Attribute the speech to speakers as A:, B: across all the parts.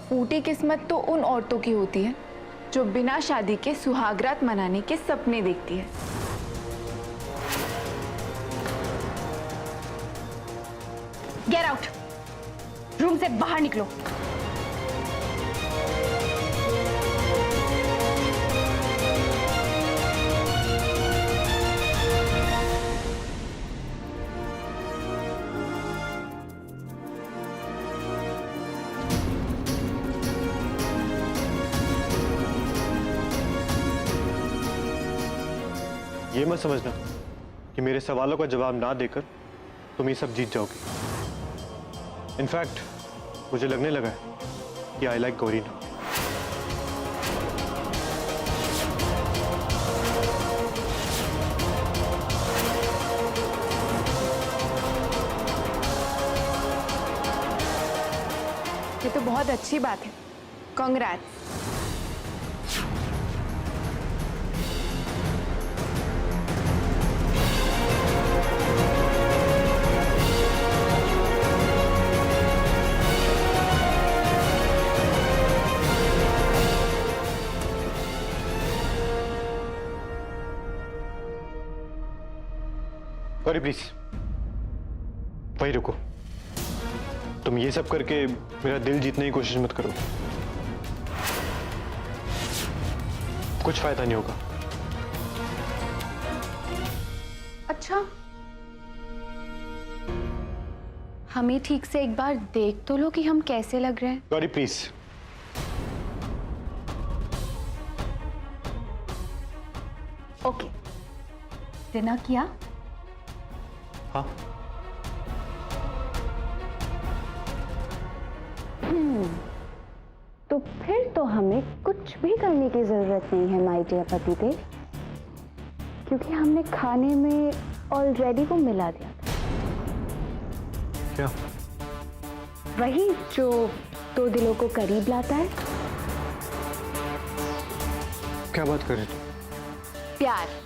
A: फूटी किस्मत तो उन औरतों की होती है जो बिना शादी के सुहागरात मनाने के सपने देखती है।
B: गेट आउट, रूम से बाहर निकलो।
C: ये मत समझना कि मेरे सवालों का जवाब ना देकर तुम ये सब जीत जाओगे। इनफैक्ट मुझे लगने लगा है कि आई लाइक गौरी नाउ।
A: ये तो बहुत अच्छी बात है। कांग्रेट्स।
C: गौरी प्लीज वही रुको। तुम ये सब करके मेरा दिल जीतने की कोशिश मत करो, कुछ फायदा नहीं होगा।
B: अच्छा, हमें ठीक से एक बार देख तो लो कि हम कैसे लग रहे हैं।
C: गौरी प्लीज।
B: ओके, डिनर किया?
C: हाँ।
B: तो फिर तो हमें कुछ भी करने की जरूरत नहीं है माय डियर पतिदेव, क्योंकि हमने खाने में ऑलरेडी वो मिला दिया था।
C: क्या?
B: वही जो दो दिलों को करीब लाता है।
C: क्या बात कर रहे थे?
B: प्यार।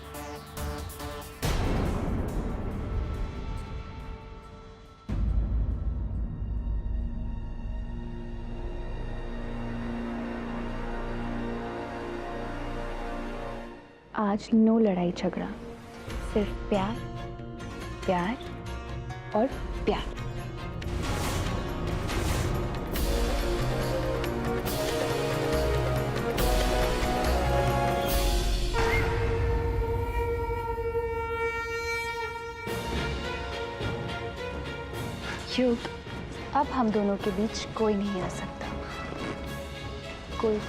B: आज नो लड़ाई झगड़ा, सिर्फ प्यार, प्यार और प्यार। युग, अब हम दोनों के बीच कोई नहीं आ सकता। कोई।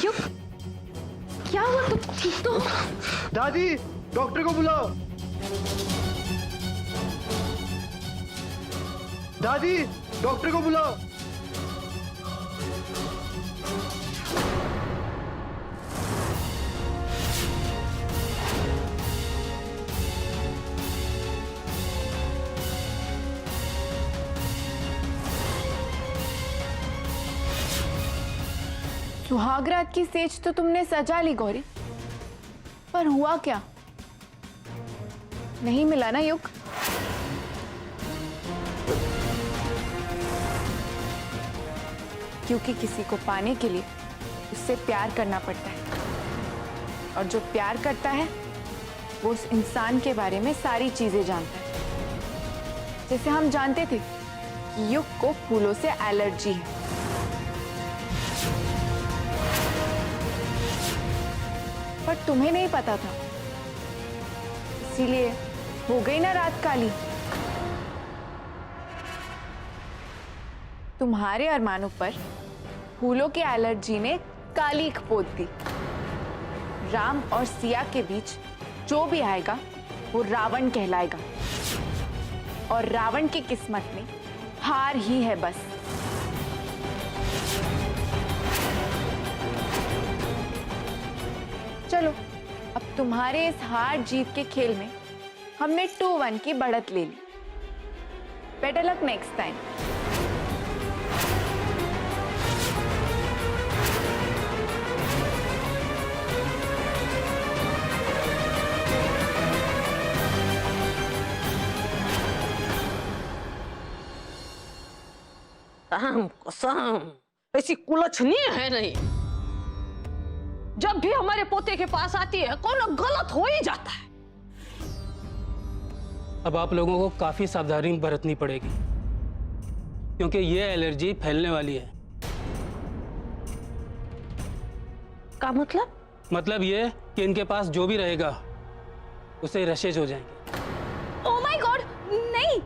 B: युग, क्या हुआ? तुम ठीक तो?
C: दादी, डॉक्टर को बुलाओ। दादी, डॉक्टर को बुलाओ।
A: सुहागरात की सेज तो तुमने सजा ली गौरी, पर हुआ क्या? नहीं मिला ना युग? क्योंकि किसी को पाने के लिए उससे प्यार करना पड़ता है, और जो प्यार करता है वो उस इंसान के बारे में सारी चीजें जानता है। जैसे हम जानते थे कि युग को फूलों से एलर्जी है, पर तुम्हें नहीं पता था, इसीलिए हो गई ना रात काली। तुम्हारे अरमानों पर फूलों की एलर्जी ने कालीख पोत दी। राम और सिया के बीच जो भी आएगा वो रावण कहलाएगा, और रावण की किस्मत में हार ही है बस। चलो, अब तुम्हारे इस हार जीत के खेल में हमने 2-1 की बढ़त ले ली। Better luck next time.
D: कसम कसम ऐसी कुलछनी है नहीं। जब भी हमारे पोते के पास आती है कौन गलत हो ही जाता है।
E: अब आप लोगों को काफी सावधानी बरतनी पड़ेगी, क्योंकि ये एलर्जी फैलने वाली है।
D: का मतलब?
E: मतलब ये कि इनके पास जो भी रहेगा उसे रशेज हो जाएंगे।
A: ओह माय गॉड, नहीं।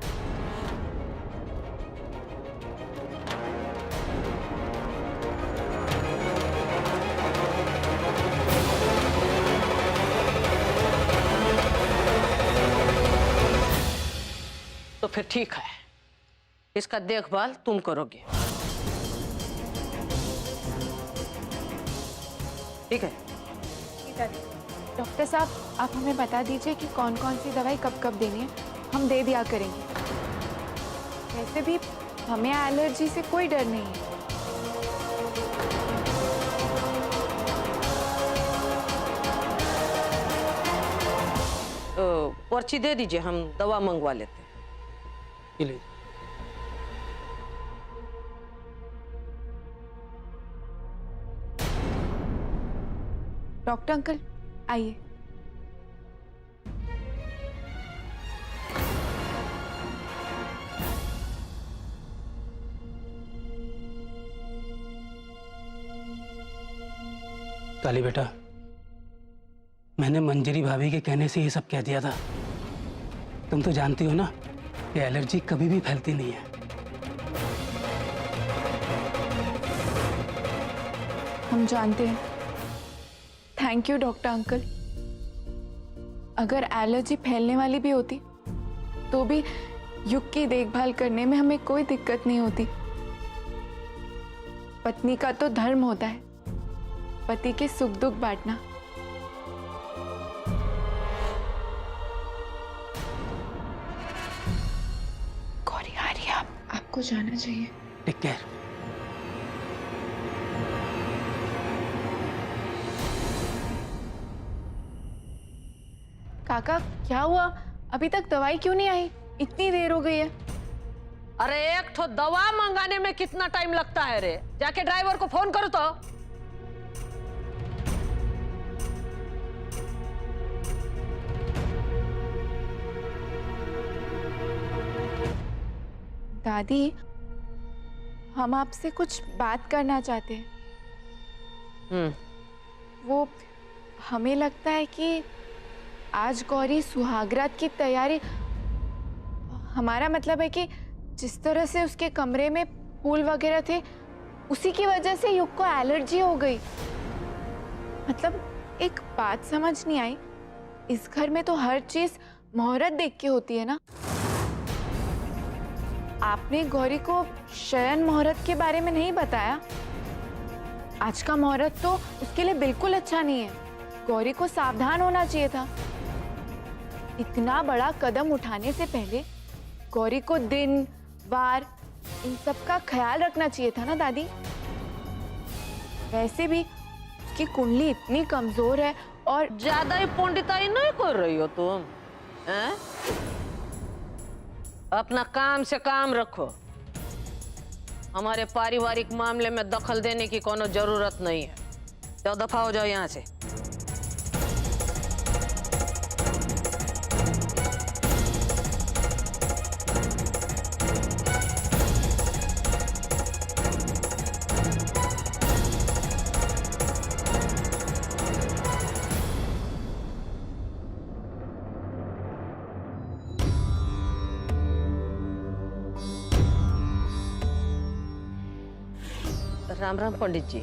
D: तो फिर ठीक है, इसका देखभाल तुम करोगे, ठीक है?
A: डॉक्टर साहब, आप हमें बता दीजिए कि कौन कौन सी दवाई कब कब देनी है, हम दे दिया करेंगे। वैसे भी हमें एलर्जी से कोई डर नहीं है।
D: पर्ची दे दीजिए, हम दवा मंगवा लेते हैं।
E: ये लीजिए।
A: डॉक्टर अंकल आइए।
E: काली बेटा, मैंने मंजरी भाभी के कहने से ये सब कह दिया था। तुम तो जानती हो ना कि एलर्जी कभी भी फैलती नहीं है।
A: हम जानते हैं। Thank you doctor uncle. अगर एलर्जी फैलने वाली भी होती तो भी युग की देखभाल करने में हमें कोई दिक्कत नहीं होती। पत्नी का तो धर्म होता है पति के सुख दुख बांटना। गौरी आ रही है, आपको जाना चाहिए।
E: Take care.
A: काका क्या हुआ? अभी तक दवाई क्यों नहीं आई? इतनी देर हो गई है।
D: अरे एक तो दवा मंगाने में कितना टाइम लगता है रे? जाके ड्राइवर को फोन करो तो।
A: दादी, हम आपसे कुछ बात करना चाहते हैं। वो हमें लगता है कि आज गौरी सुहागरात की तैयारी, हमारा मतलब है कि जिस तरह से उसके कमरे में फूल वगैरह थे उसी की वजह से युग को एलर्जी हो गई। मतलब एक बात समझ नहीं आई, इस घर में तो हर चीज मुहूर्त देख के होती है ना। आपने गौरी को शयन मुहूर्त के बारे में नहीं बताया। आज का मुहूर्त तो उसके लिए बिल्कुल अच्छा नहीं है। गौरी को सावधान होना चाहिए था। इतना बड़ा कदम उठाने से पहले गौरी को दिन वार इन सब का ख्याल रखना चाहिए था ना दादी। वैसे भी उसकी कुंडली इतनी कमजोर है और
D: ज्यादा ही पंडिताई नहीं कर रही हो तुम, हैं? अपना काम से काम रखो। हमारे पारिवारिक मामले में दखल देने की कोनो जरूरत नहीं है। तो दफा हो जाओ यहाँ से। राम राम पंडित जी।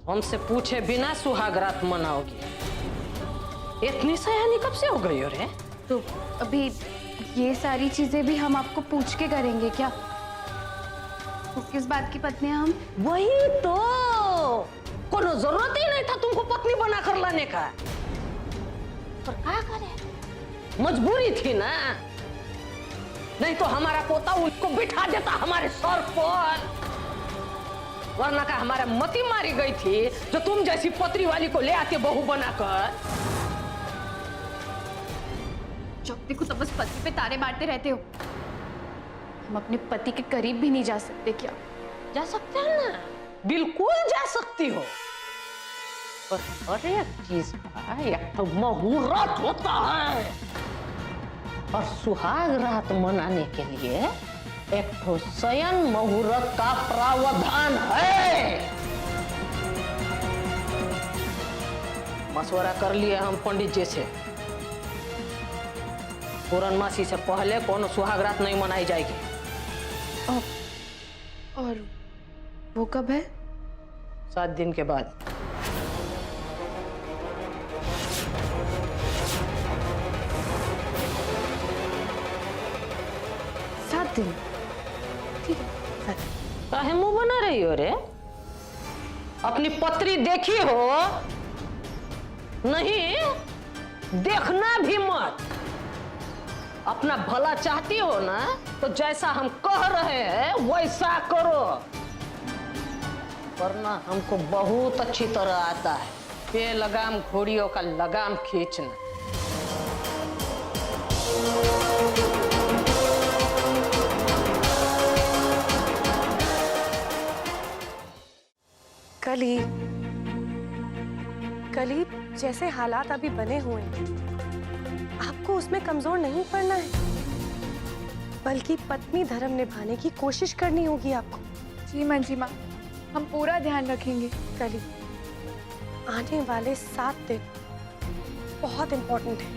D: हमसे पूछे बिना सुहागरात मनाओगी? इतनी सयानी कब से हो गई हो रे?
B: तो अभी ये सारी चीजें भी हम आपको पूछ के करेंगे क्या? तो किस बात की पत्नी हैं हम?
D: वही तो, कोनो जरूरत ही नहीं था तुमको पत्नी बना कर लाने का। पर क्या करे, मजबूरी थी ना, नहीं तो हमारा पोता उसको बिठा देता हमारे सर पर, वरना का हमारा मती मारी गई थी जो तुम जैसी पत्री वाली को ले आते बहू बनाकर।
B: जब देखो तब बस पति पे तारे मारते रहते हो। हम अपने पति के करीब भी नहीं जा सकते क्या?
D: जा सकते हैं ना, बिल्कुल जा सकती हो, पर हर एक चीज का एक तो मुहूर्त होता है, और सुहाग रात मनाने के लिए एक तो शयन मुहूर्त का प्रावधान है। मशवरा कर लिए हम पंडित जी से, पूर्णमासी से पहले कौन सुहाग रात नहीं मनाई जाएगी।
B: और वो कब है?
D: 7 दिन के बाद।
B: दिन। ठीक है।
D: काहे मुंह बना रही हो रे? अपनी पत्री देखी हो? नहीं, देखना भी मत। अपना भला चाहती हो ना, तो जैसा हम कह रहे हैं वैसा करो, वरना हमको बहुत अच्छी तरह आता है बेलगाम घोड़ियों का लगाम खींचना।
F: कली जैसे हालात अभी बने हुए हैं, आपको उसमें कमजोर नहीं पड़ना है, बल्कि पत्नी धर्म निभाने की कोशिश करनी होगी आपको।
A: जी मंजिमा, हम पूरा ध्यान रखेंगे।
F: कली, आने वाले 7 दिन बहुत इंपॉर्टेंट है।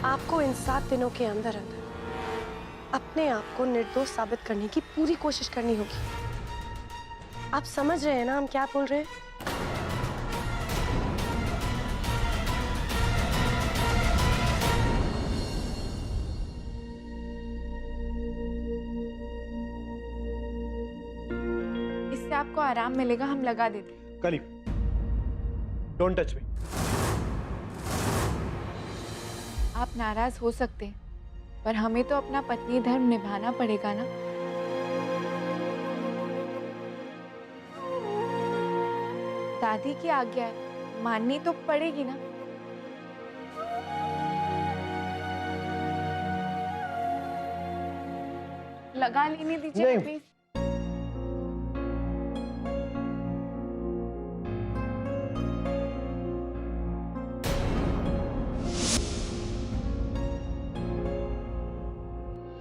F: आपको इन 7 दिनों के अंदर अपने आप को निर्दोष साबित करने की पूरी कोशिश करनी होगी। आप समझ रहे हैं ना हम क्या बोल रहे हैं?
A: इससे आपको आराम मिलेगा, हम लगा देते हैं।
C: कली, डोंट टच मी।
A: आप नाराज हो सकते हैं, पर हमें तो अपना पत्नी धर्म निभाना पड़ेगा ना। दादी की आज्ञा है, माननी तो पड़ेगी ना। लगा लेने दीजिए प्लीज।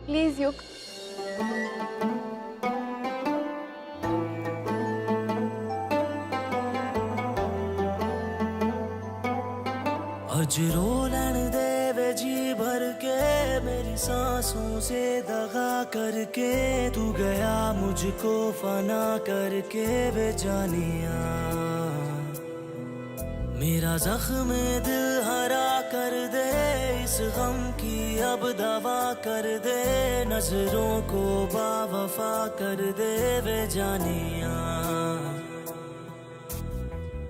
A: प्लीज युग।
G: अज रोलन दे वे जी भर के, मेरी सांसों से दगा करके, तू गया मुझको फना करके वे जानिया। मेरा जख्म दिल हरा कर दे, इस गम की अब दवा कर दे, नजरों को बावफा कर दे वे जानिया।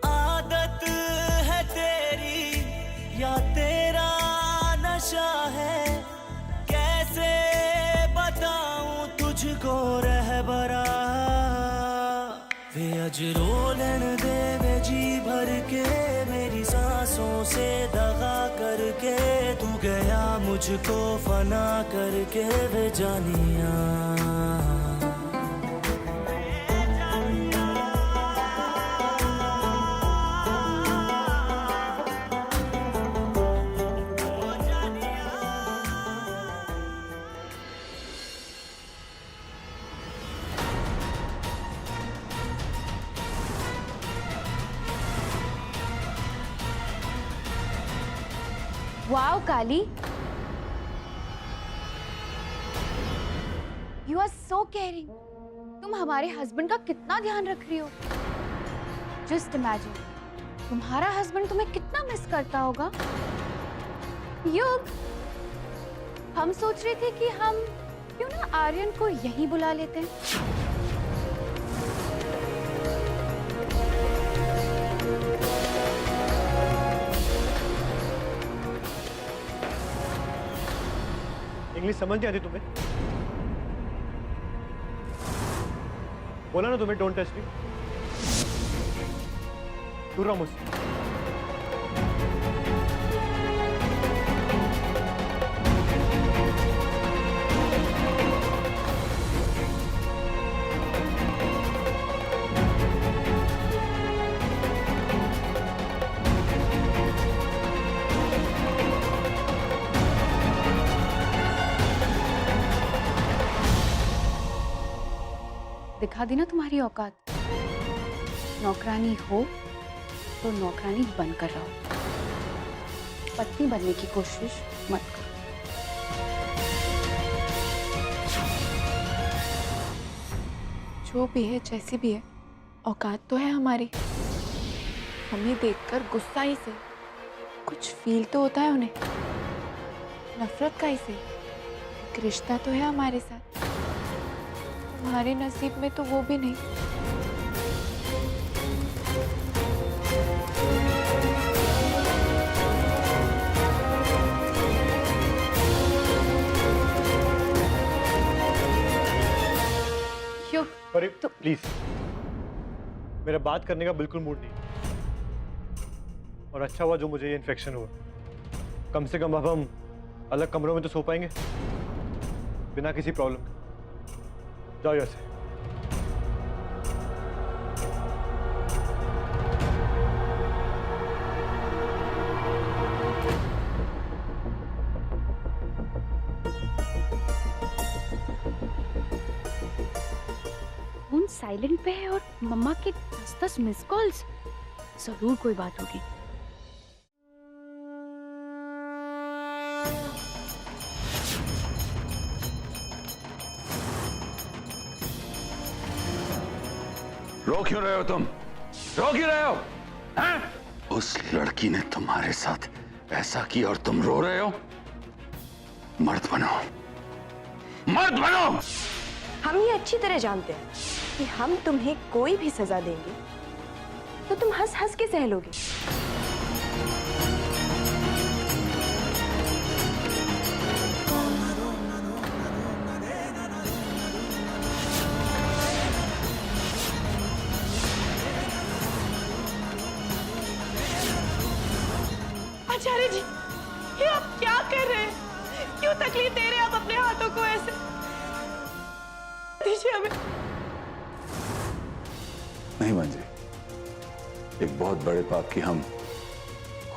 G: आदत है तेरी या तेरा नशा है, कैसे बताऊं तुझको रहबरा। वे अज रोलन दे वे जी भर के, मेरी सांसों से दगा करके, तू गया मुझको फना करके वे जानिया।
B: Wow Kali, you are so caring. तुम हमारे हस्बैंड का कितना ध्यान रख रही हो। जस्ट इमेजिन, तुम्हारा हस्बैंड तुम्हें कितना मिस करता होगा। युग, हम सोच रहे थे कि हम क्यों ना आर्यन को यहीं बुला लेते हैं।
C: इंग्लिश समझ नहीं आती तुम्हें? बोला ना तुम्हें डोंट टच मी। दूर रहो मुझसे।
B: दिखा दी ना तुम्हारी औकात। नौकरानी हो तो नौकरानी बनकर रहो, पत्नी बनने की कोशिश मत करो।
A: जो भी है जैसी भी है, औकात तो है हमारी। हमें देखकर गुस्सा ही से कुछ फील तो होता है उन्हें, नफरत का ही से एक रिश्ता तो है हमारे साथ। तुम्हारे नसीब में तो वो भी नहीं।
B: युग,
C: अरे तो प्लीज, मेरा बात करने का बिल्कुल मूड नहीं। और अच्छा हुआ जो मुझे ये इन्फेक्शन हुआ। कम से कम अब हम अलग कमरों में तो सो पाएंगे बिना किसी प्रॉब्लम के। जाओ यहाँ से।
B: फोन साइलेंट पे है और मम्मा के 10-10 मिस कॉल्स। जरूर कोई बात होगी।
H: रो क्यों रहे हो तुम? रो क्यों रहे हो? हैं? उस लड़की ने तुम्हारे साथ ऐसा किया और तुम रो रहे हो? मर्द बनो, मर्द बनो।
F: हम ये अच्छी तरह जानते हैं कि हम तुम्हें कोई भी सजा देंगे तो तुम हंस हंस के सह लोगे।
I: आचार्य जी, ये आप क्या कर रहे हैं? क्यों तकलीफ दे रहे हैं आप अपने हाथों को ऐसे? दीजिए हमें।
H: नहीं मंजरी, एक बहुत बड़े पाप की हम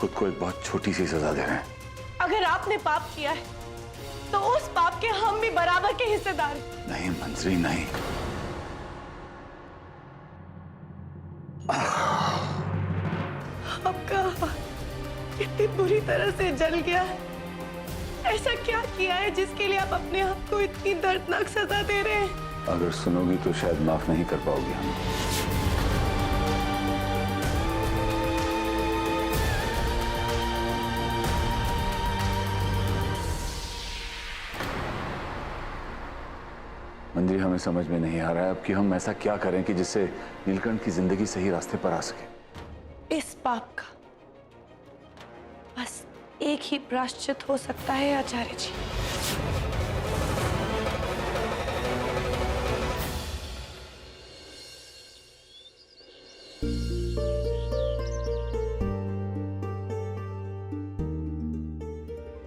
H: खुद को एक बहुत छोटी सी सजा दे रहे हैं।
I: अगर आपने पाप किया है तो उस पाप के हम भी बराबर के हिस्सेदार हैं।
H: नहीं मंजरी, नहीं।
I: आपका इतनी बुरी तरह से जल गया है। ऐसा क्या किया है जिसके लिए आप अपने आप को इतनी दर्दनाक सजा दे रहे हैं?
H: अगर सुनोगी तो शायद माफ नहीं कर पाओगी हम। मंजरी, हमें समझ में नहीं आ रहा है अब कि हम ऐसा क्या करें कि जिससे नीलकंठ की जिंदगी सही रास्ते पर आ सके।
F: इस पाप का बस एक ही प्रायश्चित हो सकता है आचार्य जी।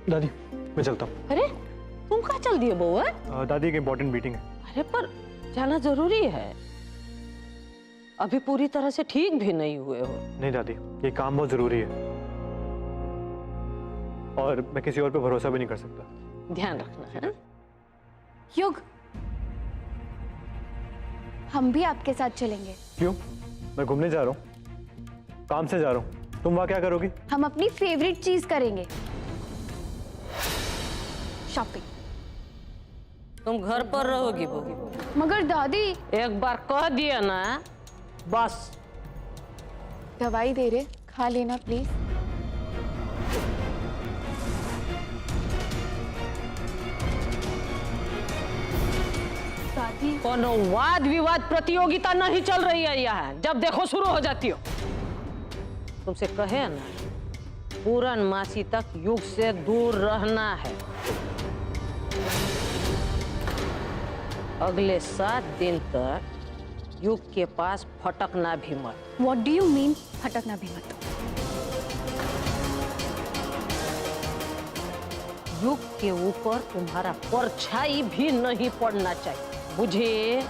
C: दादी, मैं चलता हूँ।
D: अरे तुम कहाँ चल दिए बउआ?
C: दादी, एक इम्पोर्टेंट मीटिंग है।
D: अरे पर जाना जरूरी है, अभी पूरी तरह से ठीक भी नहीं हुए हो।
C: नहीं दादी, ये काम बहुत जरूरी है और मैं किसी और पे भरोसा भी नहीं कर सकता।
D: ध्यान रखना है।
B: युग, हम भी आपके साथ चलेंगे।
C: क्यों? मैं घूमने जा रहा हूँ, काम से जा रहा हूँ। तुम वहां क्या करोगी?
B: हम अपनी फेवरेट चीज करेंगे, शॉपिंग।
D: तुम घर पर रहोगी बहू।
B: मगर दादी,
D: एक बार कह दिया ना बस।
A: दवाई दे रहे,
B: खा लेना प्लीज। दादी
D: कोनो वाद विवाद प्रतियोगिता नहीं चल रही है यहाँ, जब देखो शुरू हो जाती हो। तुमसे कहे ना, पूरन मासी तक युग से दूर रहना है। अगले 7 दिन तक युग के पास फटकना भी मत।
B: व्हाट डू यू मीन फटकना भी मत?
D: युग के ऊपर तुम्हारा परछाई भी नहीं पड़ना चाहिए, बुझे?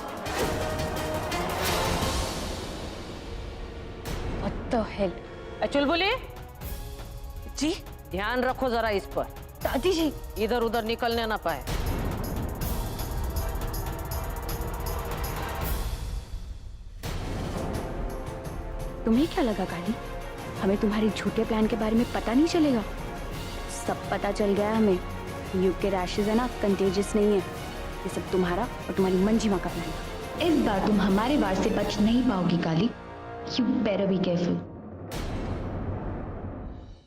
B: What the hell?
D: चुलबुली,
B: जी
D: ध्यान रखो जरा इस पर,
B: दादी जी।
D: इधर उधर निकलने ना पाए।
B: तुम्हें क्या लगा काली, हमें तुम्हारे झूठे प्लान के बारे में पता नहीं चलेगा? सब पता चल गया हमें। युग के रैशेज है ना, कंटेजियस नहीं है। ये सब तुम्हारा और तुम्हारी मंजिमा का प्लान है।
J: इस बार तुम हमारे वार से बच नहीं पाओगी Kali. You better be careful.